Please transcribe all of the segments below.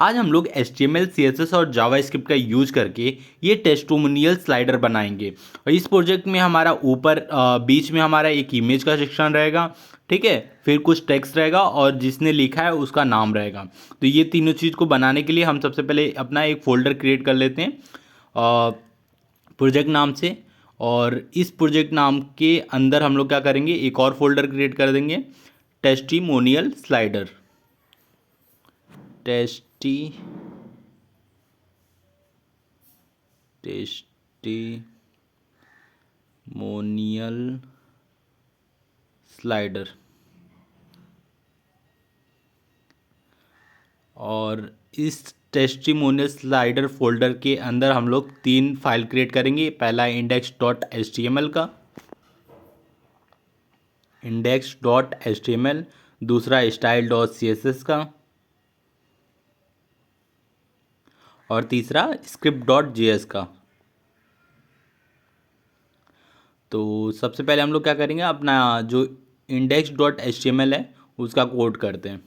आज हम लोग HTML, CSS और जावास्क्रिप्ट का यूज करके ये टेस्टिमोनियल स्लाइडर बनाएंगे। और इस प्रोजेक्ट में हमारा ऊपर बीच में हमारा एक इमेज का सेक्शन रहेगा, ठीक है। फिर कुछ टेक्स्ट रहेगा और जिसने लिखा है उसका नाम रहेगा। तो ये तीनों चीज़ को बनाने के लिए हम सबसे पहले अपना एक फोल्डर क्रिएट कर लेते हैं प्रोजेक्ट नाम से। और इस प्रोजेक्ट नाम के अंदर हम लोग क्या करेंगे, एक और फोल्डर क्रिएट कर देंगे, टेस्टिमोनियल स्लाइडर। Testimonial slider. और इस टेस्टिमोनियल स्लाइडर फोल्डर के अंदर हम लोग 3 फाइल क्रिएट करेंगे। पहला index.html का, index.html, दूसरा style.css का, और तीसरा script.js का। तो सबसे पहले हम लोग क्या करेंगे, अपना जो index.html है उसका कोड करते हैं।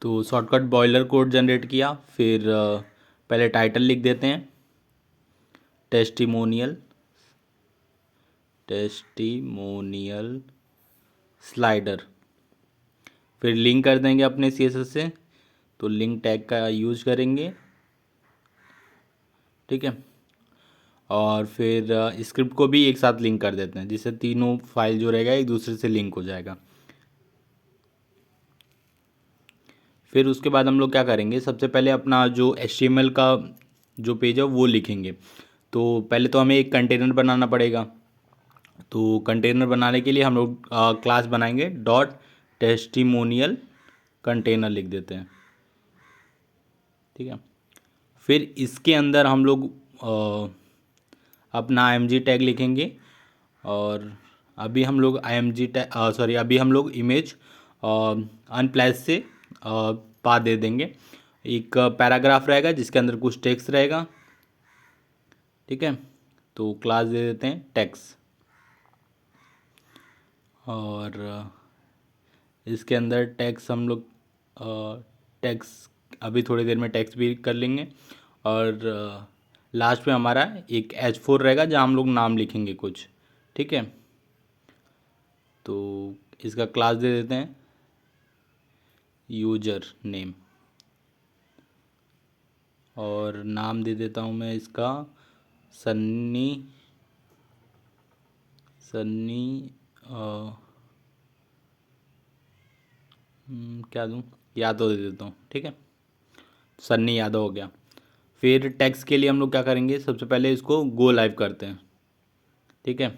तो शॉर्टकट बॉयलर कोड जनरेट किया, फिर पहले टाइटल लिख देते हैं टेस्टिमोनियल स्लाइडर। फिर लिंक कर देंगे अपने CSS से, तो लिंक टैग का यूज करेंगे, ठीक है। और फिर स्क्रिप्ट को भी एक साथ लिंक कर देते हैं, जिससे तीनों फाइल जो रहेगा एक दूसरे से लिंक हो जाएगा। फिर उसके बाद हम लोग क्या करेंगे, सबसे पहले अपना जो HTML का जो पेज है वो लिखेंगे। तो पहले तो हमें एक कंटेनर बनाना पड़ेगा। तो कंटेनर बनाने के लिए हम लोग क्लास बनाएंगे, डॉट टेस्टिमोनियल कंटेनर लिख देते हैं, ठीक है। फिर इसके अंदर हम लोग अपना img टैग लिखेंगे। और अभी हम लोग अभी हम लोग इमेज अनप्लेस से पा दे देंगे। एक पैराग्राफ रहेगा जिसके अंदर कुछ टेक्स्ट रहेगा, ठीक है। तो क्लास दे देते हैं टेक्स्ट। और इसके अंदर टेक्स्ट हम लोग टेक्स्ट अभी थोड़ी देर में टेक्स्ट भी कर लेंगे। और लास्ट में हमारा एक H4 रहेगा जहाँ हम लोग नाम लिखेंगे कुछ, ठीक है। तो इसका क्लास दे देते हैं यूजर नेम, और नाम दे देता हूँ मैं इसका सन्नी क्या दूँ, यादव दे देता हूँ, ठीक है। सन्नी यादव हो गया। फिर टैक्स के लिए हम लोग क्या करेंगे, सबसे पहले इसको गो लाइव करते हैं, ठीक है।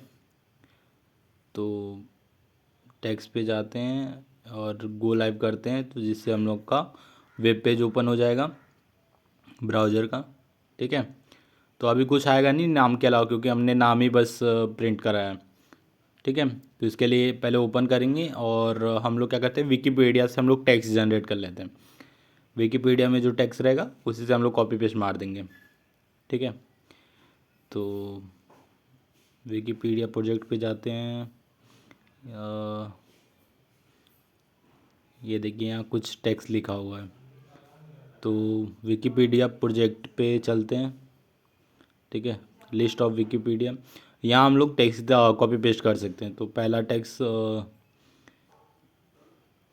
तो टैक्स पे जाते हैं और गो लाइव करते हैं, तो जिससे हम लोग का वेब पेज ओपन हो जाएगा ब्राउज़र का, ठीक है। तो अभी कुछ आएगा नहीं नाम के अलावा, क्योंकि हमने नाम ही बस प्रिंट करा है, ठीक है। तो इसके लिए पहले ओपन करेंगे और हम लोग क्या करते हैं, विकीपीडिया से हम लोग टेक्स्ट जनरेट कर लेते हैं। विकीपीडिया में जो टेक्स्ट रहेगा उसी से हम लोग कॉपी पेस्ट मार देंगे, ठीक है। तो विकीपीडिया प्रोजेक्ट पे जाते हैं। ये देखिए यहाँ कुछ टेक्स्ट लिखा हुआ है। तो विकीपीडिया प्रोजेक्ट पे चलते हैं, ठीक है। लिस्ट ऑफ विकीपीडिया, यहाँ हम लोग टेक्स्ट कॉपी पेस्ट कर सकते हैं। तो पहला टेक्स्ट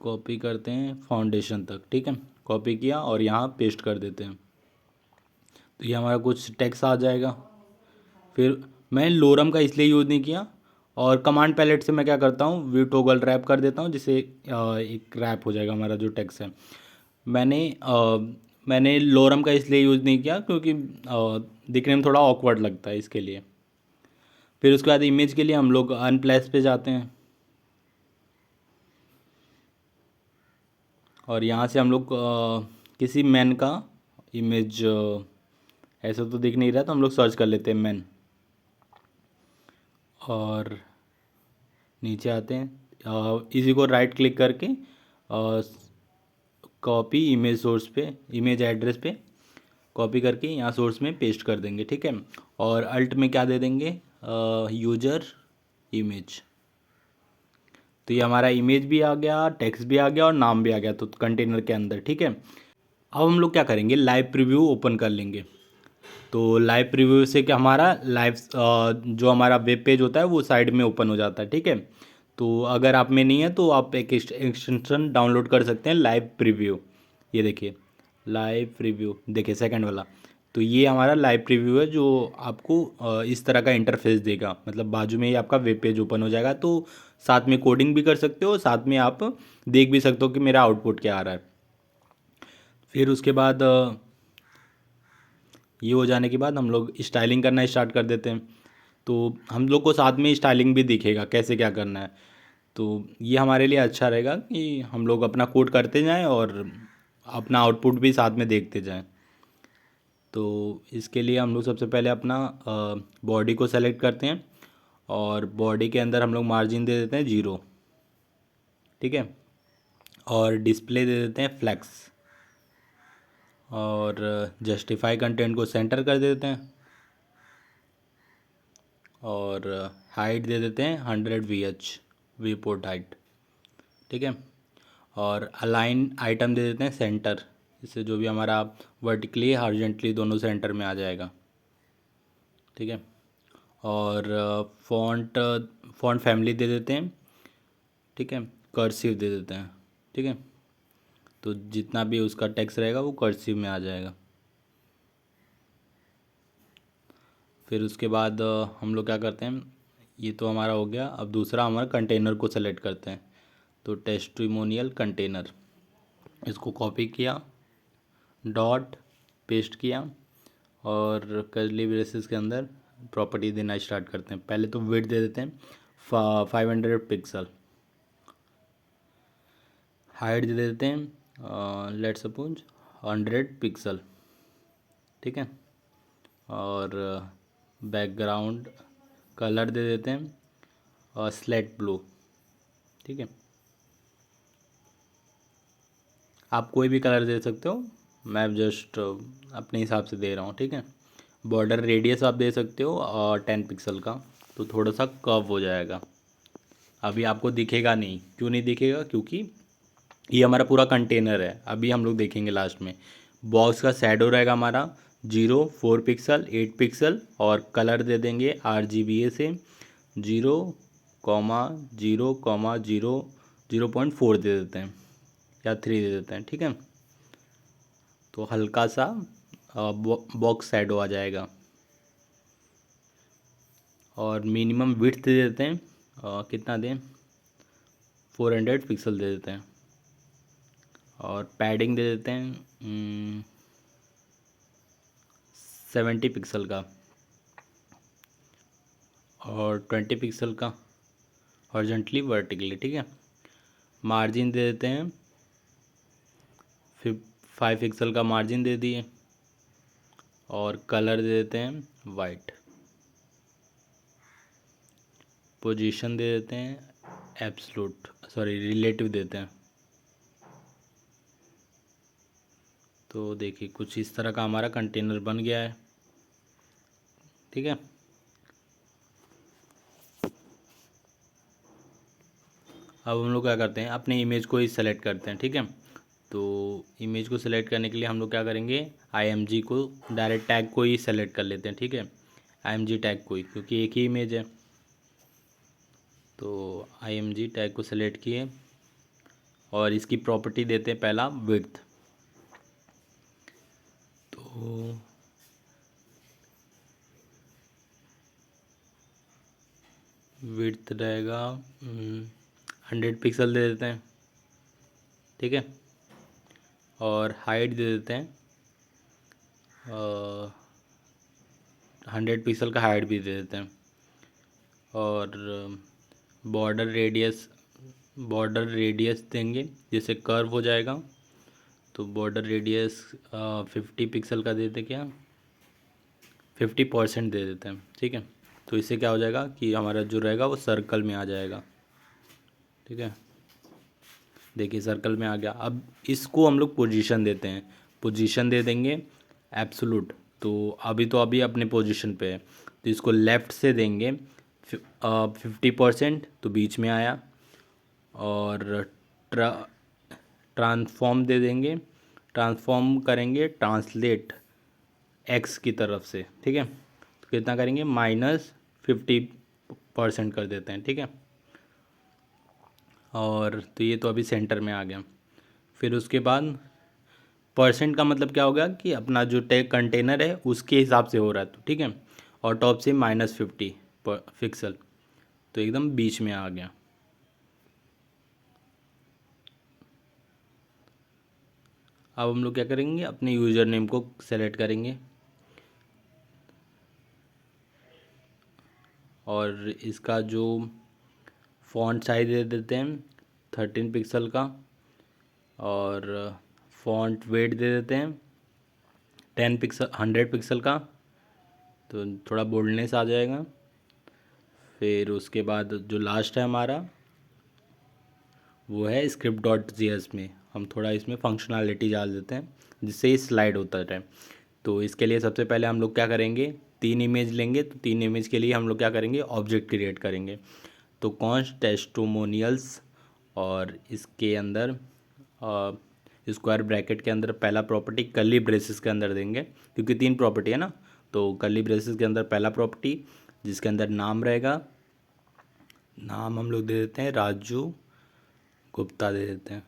कॉपी करते हैं फाउंडेशन तक, ठीक है। कॉपी किया और यहाँ पेस्ट कर देते हैं, तो ये हमारा कुछ टेक्स्ट आ जाएगा। फिर मैं लोरम का इसलिए यूज़ नहीं किया, और कमांड पैलेट से मैं क्या करता हूँ, व्यू टॉगल रैप कर देता हूँ, जिससे एक रैप हो जाएगा हमारा जो टेक्स्ट है। मैंने लोरम का इसलिए यूज़ नहीं किया क्योंकि दिखने में थोड़ा ऑकवर्ड लगता है, इसके लिए। फिर उसके बाद इमेज के लिए हम लोग अनप्लेस पे जाते हैं, और यहाँ से हम लोग किसी मैन का इमेज, ऐसा तो दिख नहीं रहा, तो हम लोग सर्च कर लेते हैं मैन। और नीचे आते हैं, इसी को राइट क्लिक करके कॉपी इमेज सोर्स पे, इमेज एड्रेस पे कॉपी करके यहाँ सोर्स में पेस्ट कर देंगे, ठीक है। और अल्ट में क्या दे देंगे, यूजर इमेज, तो ये हमारा इमेज भी आ गया, टेक्स्ट भी आ गया और नाम भी आ गया तो कंटेनर के अंदर, ठीक है। अब हम लोग क्या करेंगे, लाइव प्रीव्यू ओपन कर लेंगे। तो लाइव प्रीव्यू से क्या हमारा लाइव जो हमारा वेब पेज होता है वो साइड में ओपन हो जाता है, ठीक है। तो अगर आप में नहीं है तो आप एक एक्सटेंशन डाउनलोड कर सकते हैं, लाइव प्रीव्यू। ये देखिए लाइव प्रीव्यू, देखिए सेकंड वाला। तो ये हमारा लाइव प्रीव्यू है जो आपको इस तरह का इंटरफेस देगा, मतलब बाजू में ही आपका वेब पेज ओपन हो जाएगा। तो साथ में कोडिंग भी कर सकते हो, साथ में आप देख भी सकते हो कि मेरा आउटपुट क्या आ रहा है। फिर उसके बाद ये हो जाने के बाद हम लोग स्टाइलिंग करना स्टार्ट कर देते हैं। तो हम लोग को साथ में स्टाइलिंग भी दिखेगा कैसे क्या करना है। तो ये हमारे लिए अच्छा रहेगा कि हम लोग अपना कोड करते जाएं और अपना आउटपुट भी साथ में देखते जाएं। तो इसके लिए हम लोग सबसे पहले अपना बॉडी को सेलेक्ट करते हैं और बॉडी के अंदर हम लोग मार्जिन दे देते हैं 0, ठीक है। और डिस्प्ले दे देते हैं फ्लैक्स और जस्टिफाई कंटेंट को सेंटर कर देते हैं और हाइट दे देते हैं 100 VH वी पोर्ट हाइट, ठीक है। और अलाइन आइटम दे देते हैं सेंटर, इससे जो भी हमारा वर्टिकली हॉरिजॉन्टली दोनों सेंटर में आ जाएगा, ठीक है। और फॉन्ट फॉन्ट फैमिली दे देते हैं, ठीक है। कर्सिव दे देते हैं, ठीक है। तो जितना भी उसका टेक्स्ट रहेगा वो कर्सिव में आ जाएगा। फिर उसके बाद हम लोग क्या करते हैं, ये तो हमारा हो गया। अब दूसरा हमारा कंटेनर को सेलेक्ट करते हैं। तो टेस्टिमोनियल कंटेनर, इसको कॉपी किया, डॉट पेस्ट किया और कर्ली ब्रेसेस के अंदर प्रॉपर्टी देना स्टार्ट करते हैं। पहले तो विड्थ दे देते हैं 500 पिक्सल, हाइट दे देते हैं लेट सपोज 100 पिक्सल, ठीक है। और बैकग्राउंड कलर दे देते हैं और स्लेट ब्लू, ठीक है। आप कोई भी कलर दे सकते हो, मैं जस्ट अपने हिसाब से दे रहा हूँ, ठीक है। बॉर्डर रेडियस आप दे सकते हो और 10 पिक्सल का, तो थोड़ा सा कर्व हो जाएगा। अभी आपको दिखेगा नहीं, क्यों नहीं दिखेगा, क्योंकि ये हमारा पूरा कंटेनर है। अभी हम लोग देखेंगे लास्ट में। बॉक्स का शैडो रहेगा हमारा 0, 4 पिक्सल, 8 पिक्सल और कलर दे देंगे RGBA से 0,0,0,0.4 दे देते हैं या 3 दे देते हैं, ठीक है। तो हल्का सा बॉक्स शैडो आ जाएगा। और मिनिमम विड्थ दे देते हैं कितना दें, 400 पिक्सल दे देते हैं। और पैडिंग दे देते हैं 70 पिक्सल का और 20 पिक्सल का हॉरिजॉन्टली वर्टिकली, ठीक है। मार्जिन दे देते हैं 5 पिक्सल का मार्जिन दे दिए और कलर दे देते हैं वाइट। पोजीशन दे देते हैं रिलेटिव देते हैं। तो देखिए कुछ इस तरह का हमारा कंटेनर बन गया है, ठीक है। अब हम लोग क्या करते हैं, अपने इमेज को ही सेलेक्ट करते हैं, ठीक है। तो इमेज को सेलेक्ट करने के लिए हम लोग क्या करेंगे, IMG को डायरेक्ट टैग को ही सेलेक्ट कर लेते हैं, ठीक है। IMG टैग को ही, क्योंकि एक ही इमेज है। तो IMG टैग को सेलेक्ट किए और इसकी प्रॉपर्टी देते हैं पहला विड्थ। तो विड्थ रहेगा 100 पिक्सल दे देते हैं, ठीक है। और हाइट दे देते हैं 100 पिक्सल का हाइट भी दे देते हैं। और बॉर्डर रेडियस देंगे, जैसे कर्व हो जाएगा। तो बॉर्डर रेडियस 50 पिक्सल का देते क्या, 50% दे देते हैं, ठीक है। तो इससे क्या हो जाएगा कि हमारा जो रहेगा वो सर्कल में आ जाएगा, ठीक है। देखिए सर्कल में आ गया। अब इसको हम लोग पोजीशन देते हैं, पोजीशन दे देंगे एब्सोलूट। तो अभी अपने पोजीशन पे है, तो इसको लेफ़्ट से देंगे 50%, तो बीच में आया। और ट्रा ट्रांसफॉर्म दे देंगे, ट्रांसफॉर्म करेंगे ट्रांसलेट एक्स की तरफ से, ठीक है। तो कितना करेंगे, -50% कर देते हैं, ठीक है। और तो ये तो अभी सेंटर में आ गया। फिर उसके बाद परसेंट का मतलब क्या होगा कि अपना जो टेक कंटेनर है उसके हिसाब से हो रहा है, तो ठीक है। और टॉप से -50 पिक्सल, तो एकदम बीच में आ गया। अब हम लोग क्या करेंगे, अपने यूज़र नेम को सेलेक्ट करेंगे और इसका जो फ़ॉन्ट साइज दे देते हैं 13 पिक्सल का, और फ़ॉन्ट वेट दे देते हैं 10 पिक्सल 100 पिक्सल का, तो थोड़ा बोल्डनेस आ जाएगा। फिर उसके बाद जो लास्ट है हमारा वो है script.js में हम थोड़ा इसमें फंक्शनैलिटी डाल देते हैं जिससे ये स्लाइड होता है। तो इसके लिए सबसे पहले हम लोग क्या करेंगे, 3 इमेज लेंगे। तो 3 इमेज के लिए हम लोग क्या करेंगे, ऑब्जेक्ट क्रिएट करेंगे। तो कॉन्स्ट टेस्टिमोनियल्स, और इसके अंदर स्क्वायर ब्रैकेट के अंदर पहला प्रॉपर्टी कर्ली ब्रेसेस के अंदर देंगे, क्योंकि 3 प्रॉपर्टी है ना। तो कर्ली ब्रेसेस के अंदर पहला प्रॉपर्टी जिसके अंदर नाम रहेगा, नाम हम लोग दे देते हैं राजू गुप्ता दे देते हैं।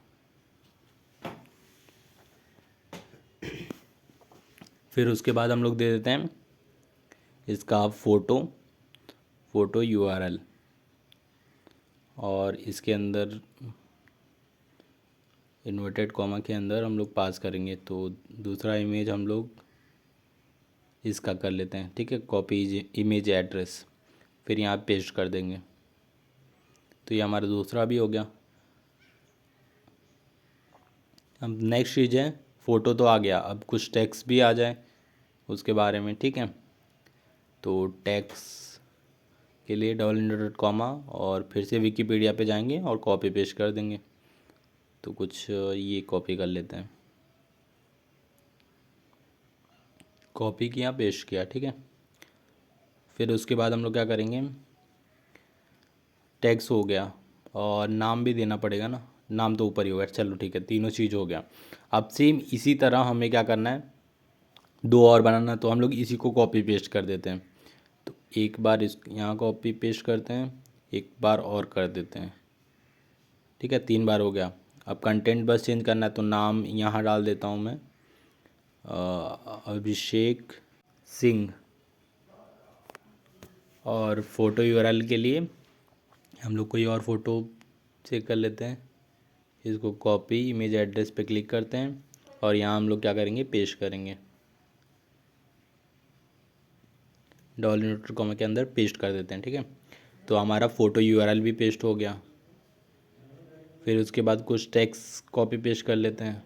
फिर उसके बाद हम लोग दे देते हैं इसका फ़ोटो यूआरएल, और इसके अंदर इन्वर्टेड कॉमा के अंदर हम लोग पास करेंगे। तो दूसरा इमेज हम लोग इसका कर लेते हैं, ठीक है, कॉपी इमेज एड्रेस, फिर यहाँ पेस्ट कर देंगे। तो ये हमारा दूसरा भी हो गया। अब नेक्स्ट चीज़ है, फ़ोटो तो आ गया, अब कुछ टेक्स्ट भी आ जाए उसके बारे में, ठीक है। तो टेक्स्ट के लिए $, और फिर से विकीपीडिया पे जाएंगे और कॉपी पेस्ट कर देंगे। तो कुछ ये कॉपी कर लेते हैं, कॉपी किया पेस्ट किया, ठीक है। फिर उसके बाद हम लोग क्या करेंगे, टैग्स हो गया और नाम भी देना पड़ेगा ना, नाम तो ऊपर ही होगा, चलो ठीक है, तीनों चीज़ हो गया। अब सेम इसी तरह हमें क्या करना है, 2 और बनाना। तो हम लोग इसी को कॉपी पेस्ट कर देते हैं। तो एक बार इस यहाँ कॉपी पेस्ट करते हैं, एक बार और कर देते हैं, ठीक है, 3 बार हो गया। अब कंटेंट बस चेंज करना है, तो नाम यहाँ डाल देता हूँ मैं, अभिषेक सिंह। और फ़ोटो यूआरएल के लिए हम लोग कोई और फ़ोटो चेक कर लेते हैं, इसको कॉपी इमेज एड्रेस पे क्लिक करते हैं और यहाँ हम लोग क्या करेंगे, पेस्ट करेंगे, $, के अंदर पेस्ट कर देते हैं, ठीक है। तो हमारा फ़ोटो यूआरएल भी पेस्ट हो गया। फिर उसके बाद कुछ टेक्स्ट कॉपी पेस्ट कर लेते हैं।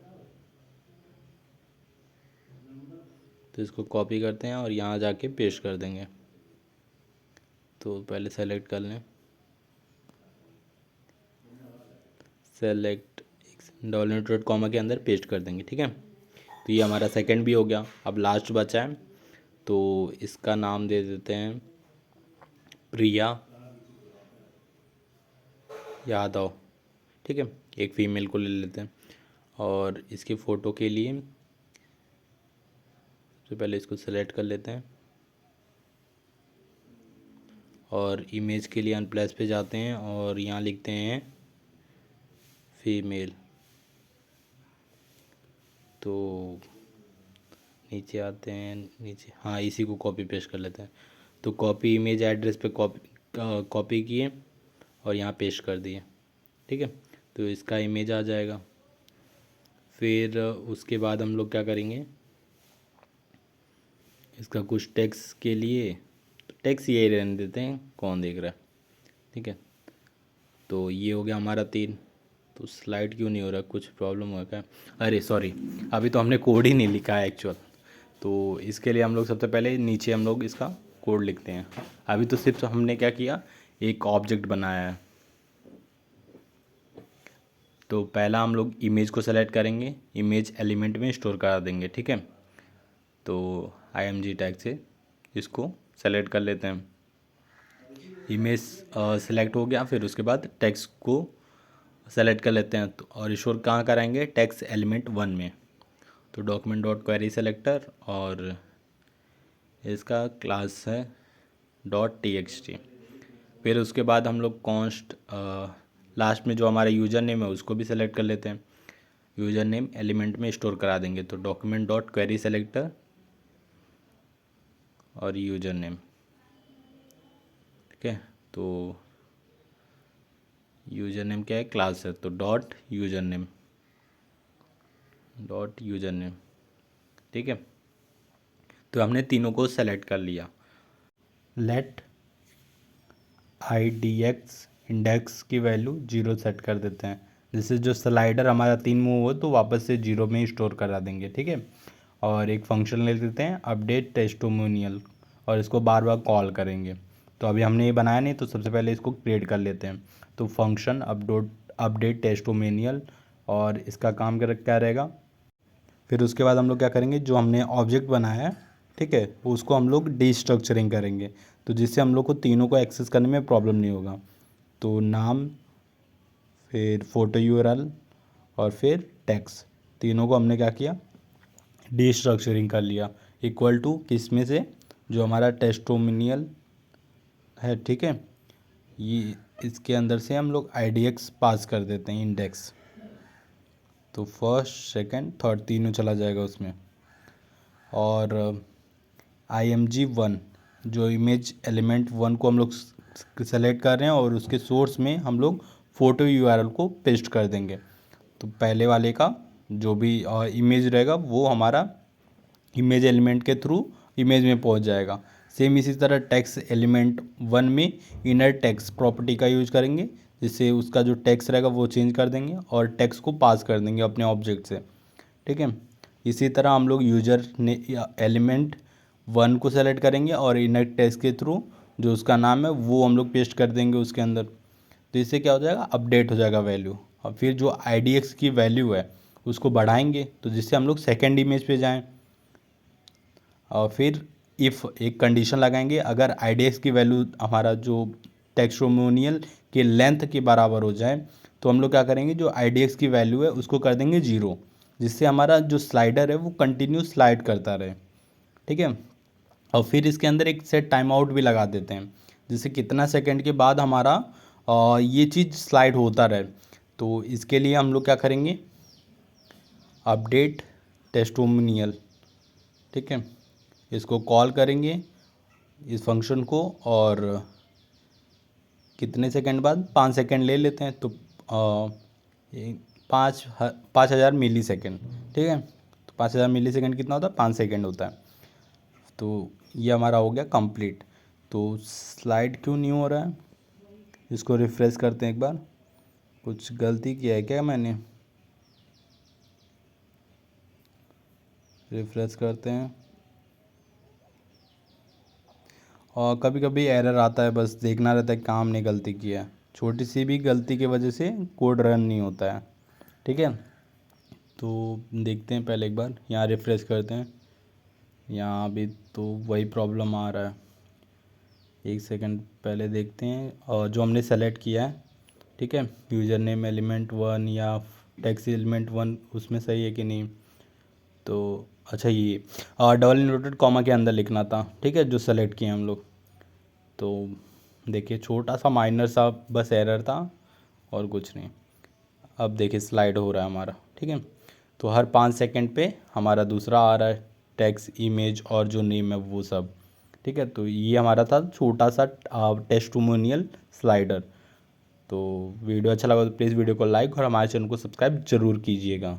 तो इसको कॉपी करते हैं और यहाँ जाके पेस्ट कर देंगे। तो पहले सेलेक्ट कर लें, सेलेक्ट $, के अंदर पेस्ट कर देंगे, ठीक है। तो ये हमारा सेकंड भी हो गया। अब लास्ट बचा है, तो इसका नाम दे देते हैं प्रिया यादव, ठीक है, एक फ़ीमेल को ले लेते हैं। और इसकी फ़ोटो के लिए सबसे पहले इसको सेलेक्ट कर लेते हैं और इमेज के लिए अनप्लेस पे जाते हैं और यहाँ लिखते हैं फीमेल। तो नीचे आते हैं, नीचे हाँ इसी को कॉपी पेस्ट कर लेते हैं। तो कॉपी इमेज एड्रेस पे कॉपी किए और यहाँ पेस्ट कर दिए, ठीक है। तो इसका इमेज आ जाएगा। फिर उसके बाद हम लोग क्या करेंगे, इसका कुछ टेक्स्ट के लिए, तो टेक्स्ट ये रहने देते हैं, कौन देख रहा है, ठीक है। तो ये हो गया हमारा 3। तो स्लाइड क्यों नहीं हो रहा, कुछ प्रॉब्लम हुआ क्या, अरे सॉरी, अभी तो हमने कोड ही नहीं लिखा है एक्चुअल। तो इसके लिए हम लोग सबसे पहले नीचे हम लोग इसका कोड लिखते हैं। अभी तो सिर्फ हमने क्या किया, एक ऑब्जेक्ट बनाया है। तो पहला हम लोग इमेज को सेलेक्ट करेंगे, इमेज एलिमेंट में स्टोर करा देंगे, ठीक है। तो img टैग से इसको सेलेक्ट कर लेते हैं। इमेज सेलेक्ट हो गया। फिर उसके बाद टेक्स्ट को सेलेक्ट कर लेते हैं तो, और स्टोर कहाँ कराएंगे, टेक्स्ट एलिमेंट 1 में। तो डॉक्यूमेंट डॉट क्वेरी सेलेक्टर और इसका क्लास है .txt। फिर उसके बाद हम लोग कॉन्स्ट लास्ट में जो हमारा यूज़र नेम है उसको भी सेलेक्ट कर लेते हैं। यूज़र नेम एलिमेंट में स्टोर करा देंगे, तो डॉक्यूमेंट डॉट क्वेरी सेलेक्टर और यूज़र नेम। ठीक है, तो यूज़र नेम क्या है, क्लास है, तो डॉट यूज़र नेम। ठीक है, तो हमने तीनों को सेलेक्ट कर लिया। लेट IDX इंडेक्स की वैल्यू 0 सेट कर देते हैं, जिससे जो स्लाइडर हमारा 3 मूव हो तो वापस से 0 में ही स्टोर करा देंगे। ठीक है, और एक फंक्शन ले लेते हैं अपडेट टेस्टिमोनियल, और इसको बार बार कॉल करेंगे। तो अभी हमने ये बनाया नहीं, तो सबसे पहले इसको क्रिएट कर लेते हैं। तो फंक्शन अपडेट टेस्टिमोनियल, और इसका काम क्या रहेगा, फिर उसके बाद हम लोग क्या करेंगे, जो हमने ऑब्जेक्ट बनाया है, ठीक है, उसको हम लोग डिस्ट्रक्चरिंग करेंगे, तो जिससे हम लोग को तीनों को एक्सेस करने में प्रॉब्लम नहीं होगा। तो नाम, फिर फोटो URL और फिर टेक्स्ट, तीनों को हमने क्या किया, डिस्ट्रक्चरिंग कर लिया। इक्वल टू किस में से, जो हमारा टेस्टिमोनियल है, ठीक है, ये इसके अंदर से हम लोग IDX पास कर देते हैं, इंडेक्स। तो फर्स्ट सेकंड थर्ड तीनों चला जाएगा उसमें। और IMG1 जो इमेज एलिमेंट 1 को हम लोग सेलेक्ट कर रहे हैं, और उसके सोर्स में हम लोग फ़ोटो URL को पेस्ट कर देंगे। तो पहले वाले का जो भी इमेज रहेगा वो हमारा इमेज एलिमेंट के थ्रू इमेज में पहुंच जाएगा। सेम इसी तरह टेक्स्ट एलिमेंट 1 में इनर टेक्स्ट प्रॉपर्टी का यूज करेंगे, जिससे उसका जो टेक्स्ट रहेगा वो चेंज कर देंगे और टेक्स्ट को पास कर देंगे अपने ऑब्जेक्ट से। ठीक है, इसी तरह हम लोग यूजर ने एलिमेंट 1 को सेलेक्ट करेंगे और इनर टेक्स्ट के थ्रू जो उसका नाम है वो हम लोग पेस्ट कर देंगे उसके अंदर। तो इससे क्या हो जाएगा, अपडेट हो जाएगा वैल्यू। और फिर जो IDX की वैल्यू है उसको बढ़ाएंगे, तो जिससे हम लोग सेकेंड इमेज पे जाएं। और फिर इफ़ एक कंडीशन लगाएंगे, अगर IDX की वैल्यू हमारा जो टेक्स्टोमोनियल के लेंथ के बराबर हो जाए, तो हम लोग क्या करेंगे, जो IDX की वैल्यू है उसको कर देंगे 0, जिससे हमारा जो स्लाइडर है वो कंटिन्यू स्लाइड करता रहे। ठीक है, और फिर इसके अंदर एक सेट टाइम आउट भी लगा देते हैं, जिससे कितना सेकंड के बाद हमारा ये चीज़ स्लाइड होता रहे। तो इसके लिए हम लोग क्या करेंगे, अपडेट टेस्टिमोनियल, ठीक है, इसको कॉल करेंगे इस फंक्शन को, और कितने सेकंड बाद, 5 सेकंड ले लेते हैं, तो 5,000 मिली सेकेंड। ठीक है, तो 5,000 मिली सेकेंड कितना होता है, 5 सेकंड होता है। तो ये हमारा हो गया कंप्लीट। तो स्लाइड क्यों नहीं हो रहा है, इसको रिफ्रेश करते हैं एक बार। कुछ गलती किया है क्या मैंने, रिफ्रेश करते हैं। और कभी कभी एरर आता है, बस देखना रहता है काम ने गलती किया है, छोटी सी भी गलती की वजह से कोड रन नहीं होता है। ठीक है, तो देखते हैं पहले एक बार, यहाँ रिफ्रेश करते हैं, यहाँ अभी तो वही प्रॉब्लम आ रहा है। एक सेकंड पहले देखते हैं, और जो हमने सेलेक्ट किया है, ठीक है, यूज़र नेम एलिमेंट 1 या टेक्स्ट एलिमेंट 1, उसमें सही है कि नहीं। तो अच्छा, ये डबल इन्वर्टेड कॉमा के अंदर लिखना था, ठीक है, जो सेलेक्ट किए हम लोग। तो देखिए छोटा सा माइनर सा बस एरर था और कुछ नहीं। अब देखिए स्लाइड हो रहा है हमारा। ठीक है, तो हर 5 सेकंड पे हमारा दूसरा आ रहा है टेक्स्ट, इमेज और जो नेम है वो सब। ठीक है, तो ये हमारा था छोटा सा टेस्टिमोनियल स्लाइडर। तो वीडियो अच्छा लगा तो प्लीज़ वीडियो को लाइक और हमारे चैनल को सब्सक्राइब जरूर कीजिएगा।